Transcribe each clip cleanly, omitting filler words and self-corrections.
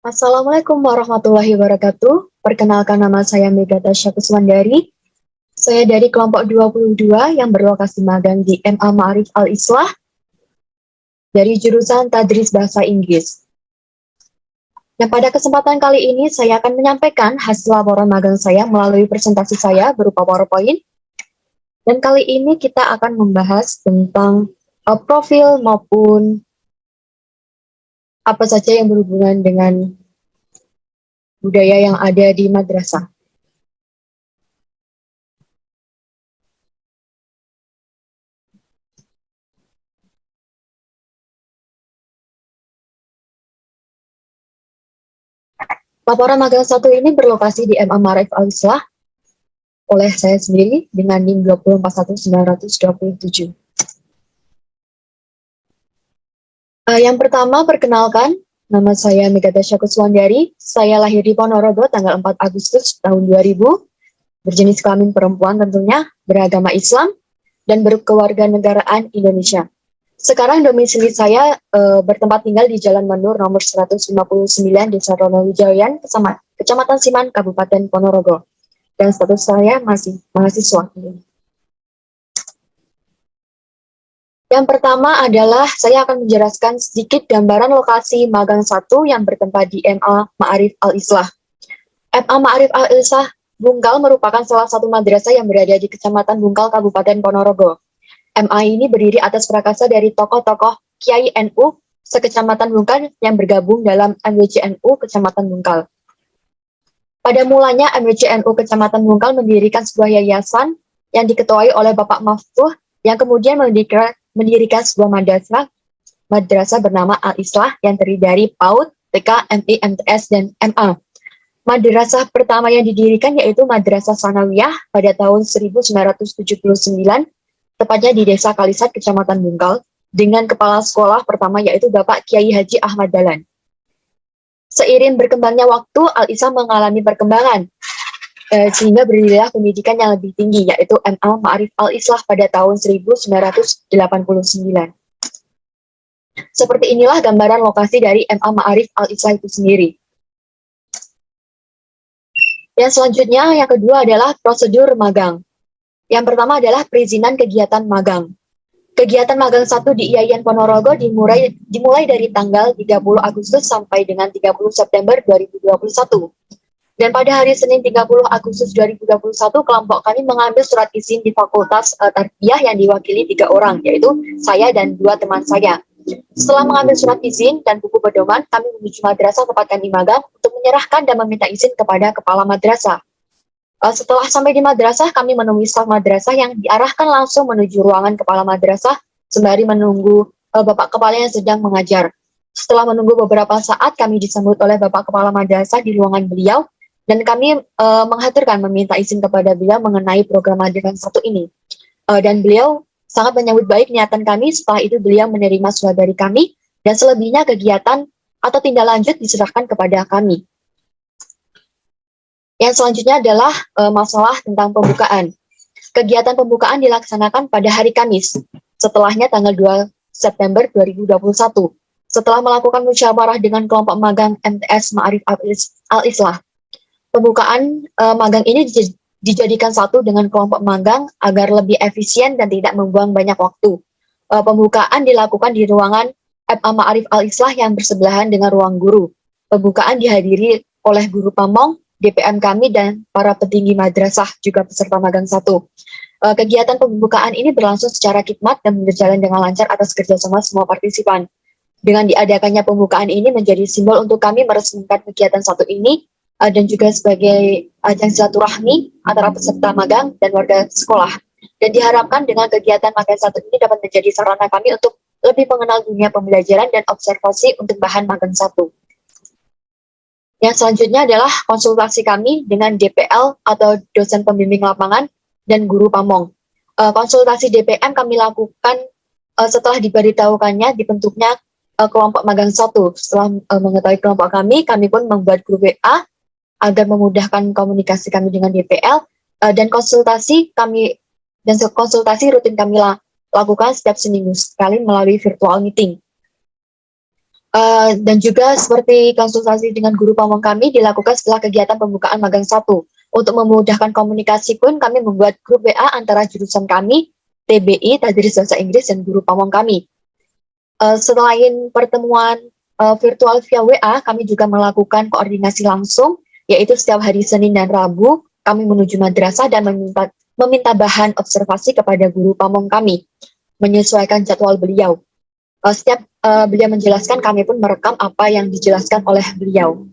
Assalamualaikum warahmatullahi wabarakatuh. Perkenalkan, nama saya Megata Syakuswandari. Saya dari kelompok 22 yang berlokasi magang di MA Ma'arif Al-Islah dari jurusan Tadris Bahasa Inggris. Dan pada kesempatan kali ini saya akan menyampaikan hasil laporan magang saya melalui presentasi saya berupa PowerPoint. Dan kali ini kita akan membahas tentang profil maupun apa saja yang berhubungan dengan budaya yang ada di madrasah. Laporan magang 1 ini berlokasi di MA Ma'arif Al-Islah oleh saya sendiri dengan NIM 2411927. Yang pertama, perkenalkan, nama saya Megata Syakuswandari. Saya lahir di Ponorogo tanggal 4 Agustus tahun 2000, berjenis kelamin perempuan tentunya, beragama Islam, dan berkewarganegaraan Indonesia. Sekarang domisili saya bertempat tinggal di Jalan Manur nomor 159 Desa Ronowijayan, Kecamatan Siman, Kabupaten Ponorogo. Dan status saya masih mahasiswa. Yang pertama adalah saya akan menjelaskan sedikit gambaran lokasi magang 1 yang bertempat di MA Ma'arif Al-Islah. MA Ma'arif Al-Islah Bungkal merupakan salah satu madrasah yang berada di Kecamatan Bungkal, Kabupaten Ponorogo. MA ini berdiri atas prakasa dari tokoh-tokoh Kiai NU sekecamatan Bungkal yang bergabung dalam MWCNU Kecamatan Bungkal. Pada mulanya MWCNU Kecamatan Bungkal mendirikan sebuah yayasan yang diketuai oleh Bapak Maftuh yang kemudian mendirikan sebuah madrasah bernama Al-Islah yang terdiri dari PAUD, TK, MI, MTS, dan MA. Madrasah pertama yang didirikan yaitu Madrasah Sanawiyah pada tahun 1979, tepatnya di Desa Kalisat, Kecamatan Bungkal, dengan kepala sekolah pertama yaitu Bapak Kiai Haji Ahmad Dahlan. Seiring berkembangnya waktu, Al-Islah mengalami perkembangan, sehingga berdirilah pendidikan yang lebih tinggi, yaitu MA Ma'arif Al-Islah pada tahun 1989. Seperti inilah gambaran lokasi dari MA Ma'arif Al-Islah itu sendiri. Yang selanjutnya, yang kedua adalah prosedur magang. Yang pertama adalah perizinan kegiatan magang. Kegiatan magang 1 di IAIN Ponorogo dimulai dari tanggal 30 Agustus sampai dengan 30 September 2021. Dan pada hari Senin 30 Agustus 2021, kelompok kami mengambil surat izin di Fakultas Tarbiyah yang diwakili 3 orang, yaitu saya dan 2 teman saya. Setelah mengambil surat izin dan buku pedoman, kami menuju madrasah tempat kami magang untuk menyerahkan dan meminta izin kepada kepala madrasah. Setelah sampai di madrasah, kami menemui staf madrasah yang diarahkan langsung menuju ruangan kepala madrasah sembari menunggu Bapak Kepala yang sedang mengajar. Setelah menunggu beberapa saat, kami disambut oleh Bapak Kepala Madrasah di ruangan beliau, dan kami menghaturkan meminta izin kepada beliau mengenai program magang 1 ini. Dan beliau sangat menyambut baik niatan kami. Setelah itu beliau menerima surat dari kami, dan selebihnya kegiatan atau tindak lanjut diserahkan kepada kami. Yang selanjutnya adalah masalah tentang pembukaan. Kegiatan pembukaan dilaksanakan pada hari Kamis, setelahnya tanggal 2 September 2021. Setelah melakukan musyawarah dengan kelompok magang MTS Ma'arif Al-Islah. Pembukaan magang ini dijadikan satu dengan kelompok magang agar lebih efisien dan tidak membuang banyak waktu. Pembukaan dilakukan di ruangan MA Ma'arif Al-Islah yang bersebelahan dengan ruang guru. Pembukaan dihadiri oleh guru pamong, DPM kami, dan para petinggi madrasah juga peserta magang 1. Kegiatan pembukaan ini berlangsung secara khidmat dan berjalan dengan lancar atas kerjasama semua partisipan. Dengan diadakannya pembukaan ini menjadi simbol untuk kami meresmikan kegiatan 1 ini, dan juga sebagai ajang silaturahmi antara peserta magang dan warga sekolah. Dan diharapkan dengan kegiatan magang 1 ini dapat menjadi sarana kami untuk lebih mengenal dunia pembelajaran dan observasi untuk bahan magang 1. Yang selanjutnya adalah konsultasi kami dengan DPL atau dosen pembimbing lapangan dan guru pamong. Konsultasi DPM kami lakukan setelah diberitahukannya dibentuknya kelompok magang 1. Setelah mengetahui kelompok kami pun membuat grup WA agar memudahkan komunikasi kami dengan DPL, dan konsultasi rutin kami lakukan setiap seminggu sekali melalui virtual meeting. Dan juga seperti konsultasi dengan guru pamong kami dilakukan setelah kegiatan pembukaan magang 1. Untuk memudahkan komunikasi pun kami membuat grup WA antara jurusan kami, TBI, Tadris Bahasa Inggris, dan guru pamong kami. Selain pertemuan virtual via WA, kami juga melakukan koordinasi langsung, yaitu setiap hari Senin dan Rabu, kami menuju madrasah dan meminta bahan observasi kepada guru pamong kami, menyesuaikan jadwal beliau. Setiap beliau menjelaskan, kami pun merekam apa yang dijelaskan oleh beliau.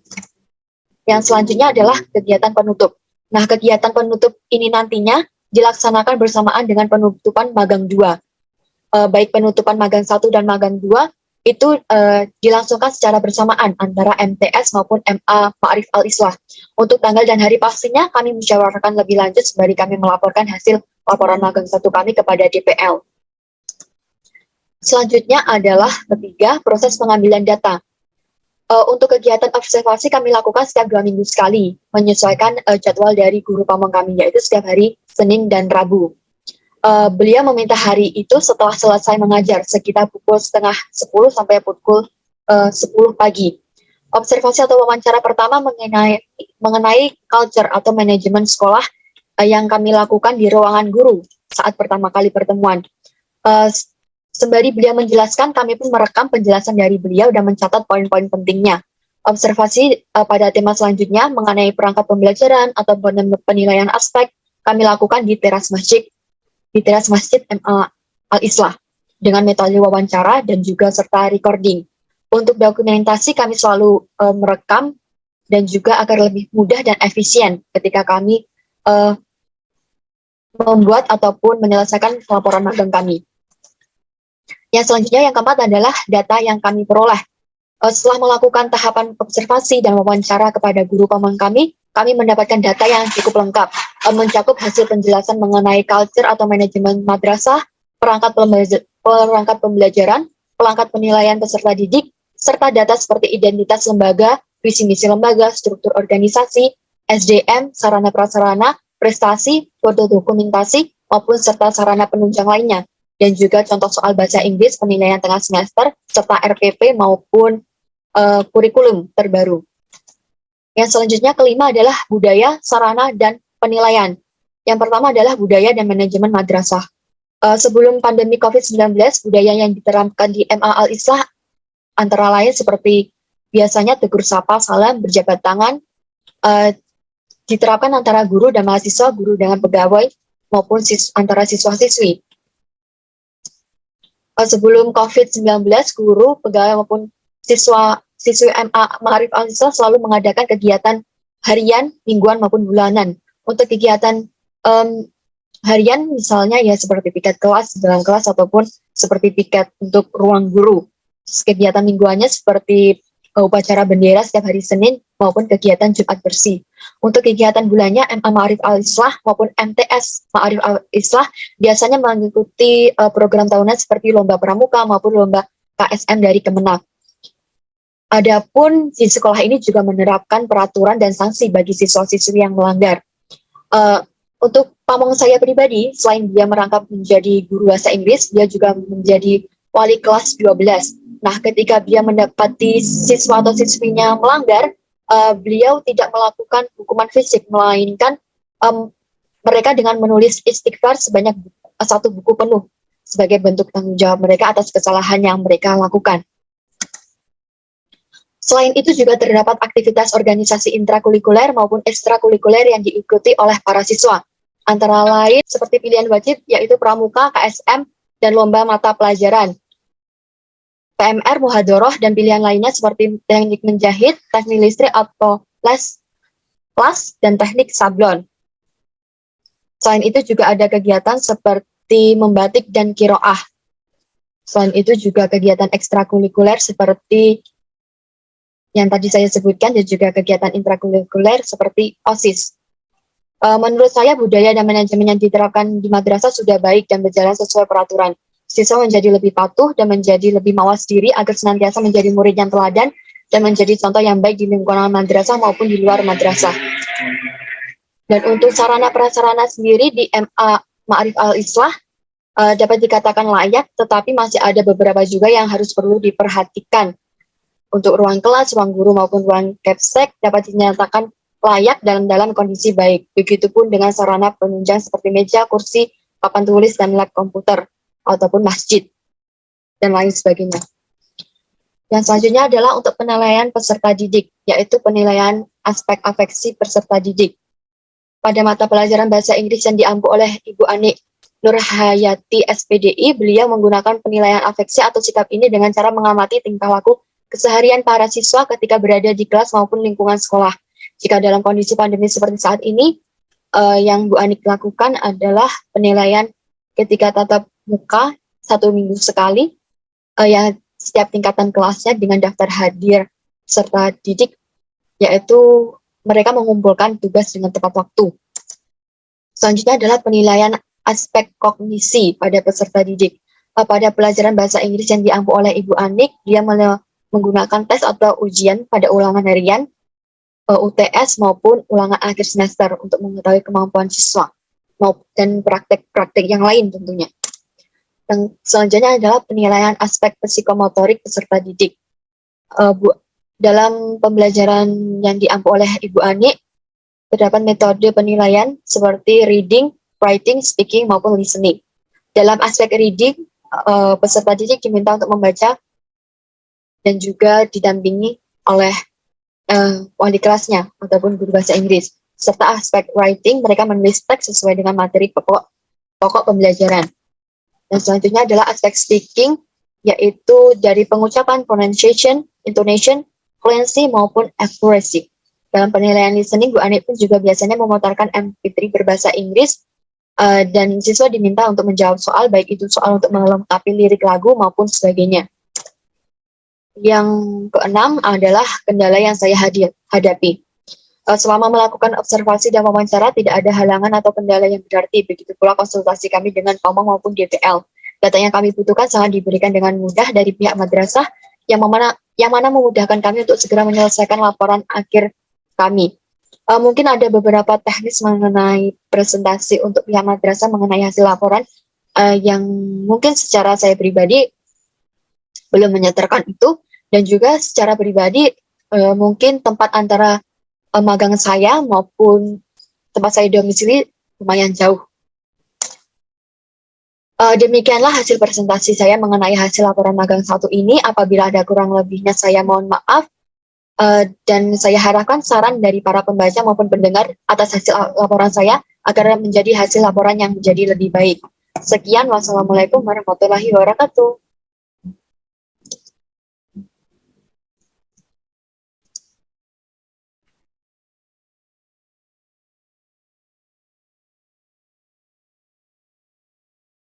Yang selanjutnya adalah kegiatan penutup. Nah, kegiatan penutup ini nantinya dilaksanakan bersamaan dengan penutupan magang 2. Baik penutupan magang 1 dan magang 2 itu dilangsungkan secara bersamaan antara MTS maupun MA Ma'arif Al-Islah. Untuk tanggal dan hari pastinya kami musyawarahkan lebih lanjut sembari kami melaporkan hasil laporan magang 1 kami kepada DPL. Selanjutnya adalah ketiga, proses pengambilan data. Untuk kegiatan observasi kami lakukan setiap 2 minggu sekali, menyesuaikan jadwal dari guru pamong kami, yaitu setiap hari Senin dan Rabu. Beliau meminta hari itu setelah selesai mengajar, sekitar pukul setengah 10 sampai pukul 10 pagi. Observasi atau wawancara pertama mengenai culture atau manajemen sekolah yang kami lakukan di ruangan guru saat pertama kali pertemuan. Sembari beliau menjelaskan, kami pun merekam penjelasan dari beliau dan mencatat poin-poin pentingnya. Observasi pada tema selanjutnya mengenai perangkat pembelajaran atau penilaian aspek kami lakukan di teras masjid MA Al-Islah dengan metode wawancara dan juga serta recording. Untuk dokumentasi kami selalu merekam dan juga agar lebih mudah dan efisien ketika kami membuat ataupun menyelesaikan laporan magang kami. Yang selanjutnya, yang keempat adalah data yang kami peroleh. Setelah melakukan tahapan observasi dan wawancara kepada guru pamong kami mendapatkan data yang cukup lengkap, mencakup hasil penjelasan mengenai culture atau manajemen madrasah, perangkat pembelajaran, perangkat penilaian peserta didik, serta data seperti identitas lembaga, visi misi lembaga, struktur organisasi, SDM, sarana prasarana, prestasi, foto dokumentasi, maupun serta sarana penunjang lainnya. Dan juga contoh soal bahasa Inggris, penilaian tengah semester, serta RPP maupun kurikulum terbaru. Yang selanjutnya kelima adalah budaya, sarana, dan penilaian. Yang pertama adalah budaya dan manajemen madrasah. Sebelum pandemi COVID-19, budaya yang diterapkan di MA Al-Islah antara lain seperti biasanya tegur sapa, salam, berjabat tangan, diterapkan antara guru dan mahasiswa, guru dengan pegawai, maupun antara siswa-siswi. Sebelum COVID-19, guru, pegawai maupun siswi MA Ma'arif Al-Islah selalu mengadakan kegiatan harian, mingguan maupun bulanan. Untuk kegiatan harian misalnya ya seperti piket kelas, dalam kelas ataupun seperti piket untuk ruang guru. Kegiatan mingguannya seperti upacara bendera setiap hari Senin maupun kegiatan Jumat bersih. Untuk kegiatan bulannya MA Ma'arif Al-Islah maupun MTS Ma'arif Al-Islah biasanya mengikuti program tahunan seperti lomba pramuka maupun lomba KSM dari Kemenak. Adapun di sekolah ini juga menerapkan peraturan dan sanksi bagi siswa-siswi yang melanggar. Untuk pamong saya pribadi, selain dia merangkap menjadi guru bahasa Inggris, dia juga menjadi wali kelas 12. Nah, ketika dia mendapati siswa atau siswinya melanggar, beliau tidak melakukan hukuman fisik, melainkan mereka dengan menulis istighfar sebanyak 1 buku penuh sebagai bentuk tanggung jawab mereka atas kesalahan yang mereka lakukan. Selain itu juga terdapat aktivitas organisasi intrakurikuler maupun ekstrakurikuler yang diikuti oleh para siswa. Antara lain seperti pilihan wajib yaitu pramuka, KSM, dan lomba mata pelajaran. PMR, muhadoroh, dan pilihan lainnya seperti teknik menjahit, teknik listrik atau las, dan teknik sablon. Selain itu juga ada kegiatan seperti membatik dan kiroah. Selain itu juga kegiatan ekstrakurikuler seperti yang tadi saya sebutkan dan juga kegiatan intrakurikuler seperti OSIS. Menurut saya budaya dan manajemen yang diterapkan di madrasah sudah baik dan berjalan sesuai peraturan. Siswa menjadi lebih patuh dan menjadi lebih mawas diri agar senantiasa menjadi murid yang teladan dan menjadi contoh yang baik di lingkungan madrasah maupun di luar madrasah. Dan untuk sarana prasarana sendiri di MA Ma'arif Al-Islah dapat dikatakan layak, tetapi masih ada beberapa juga yang harus perlu diperhatikan. Untuk ruang kelas, ruang guru maupun ruang capsek dapat dinyatakan layak dalam kondisi baik. Begitupun dengan sarana penunjang seperti meja, kursi, papan tulis, dan lab komputer, ataupun masjid, dan lain sebagainya. Yang selanjutnya adalah untuk penilaian peserta didik, yaitu penilaian aspek afeksi peserta didik. Pada mata pelajaran bahasa Inggris yang diampu oleh Ibu Ani Nurhayati SPDI, beliau menggunakan penilaian afeksi atau sikap ini dengan cara mengamati tingkah laku keseharian para siswa ketika berada di kelas maupun lingkungan sekolah. Jika dalam kondisi pandemi seperti saat ini, yang Bu Ani lakukan adalah penilaian ketika tatap muka 1 minggu sekali, yang setiap tingkatan kelasnya dengan daftar hadir serta didik, yaitu mereka mengumpulkan tugas dengan tepat waktu. Selanjutnya adalah penilaian aspek kognisi pada peserta didik. Pada pelajaran bahasa Inggris yang diampu oleh Ibu Anik, dia menggunakan tes atau ujian pada ulangan harian, UTS maupun ulangan akhir semester untuk mengetahui kemampuan siswa dan praktek-praktek yang lain tentunya. Yang selanjutnya adalah penilaian aspek psikomotorik peserta didik. Dalam pembelajaran yang diampu oleh Ibu Ani, terdapat metode penilaian seperti reading, writing, speaking, maupun listening. Dalam aspek reading, peserta didik diminta untuk membaca dan juga didampingi oleh wali kelasnya ataupun guru bahasa Inggris. Serta aspek writing, mereka menulis teks sesuai dengan materi pokok pembelajaran. Dan selanjutnya adalah aspek speaking, yaitu dari pengucapan, pronunciation, intonation, fluency, maupun accuracy. Dalam penilaian listening, Bu Ani pun juga biasanya memutarkan MP3 berbahasa Inggris, dan siswa diminta untuk menjawab soal, baik itu soal untuk melengkapi lirik lagu maupun sebagainya. Yang keenam adalah kendala yang saya hadapi. Selama melakukan observasi dan wawancara, tidak ada halangan atau kendala yang berarti. Begitu pula konsultasi kami dengan PAMA maupun DPL. Data yang kami butuhkan sangat diberikan dengan mudah dari pihak madrasah, yang mana memudahkan kami untuk segera menyelesaikan laporan akhir kami. Mungkin ada beberapa teknis mengenai presentasi untuk pihak madrasah mengenai hasil laporan, yang mungkin secara saya pribadi belum menyetorkan itu, dan juga secara pribadi mungkin tempat antara magang saya maupun tempat saya domisili lumayan jauh. Demikianlah hasil presentasi saya mengenai hasil laporan magang 1 ini. Apabila ada kurang lebihnya saya mohon maaf, dan saya harapkan saran dari para pembaca maupun pendengar atas hasil laporan saya agar menjadi hasil laporan yang menjadi lebih baik. Sekian, wassalamualaikum warahmatullahi wabarakatuh.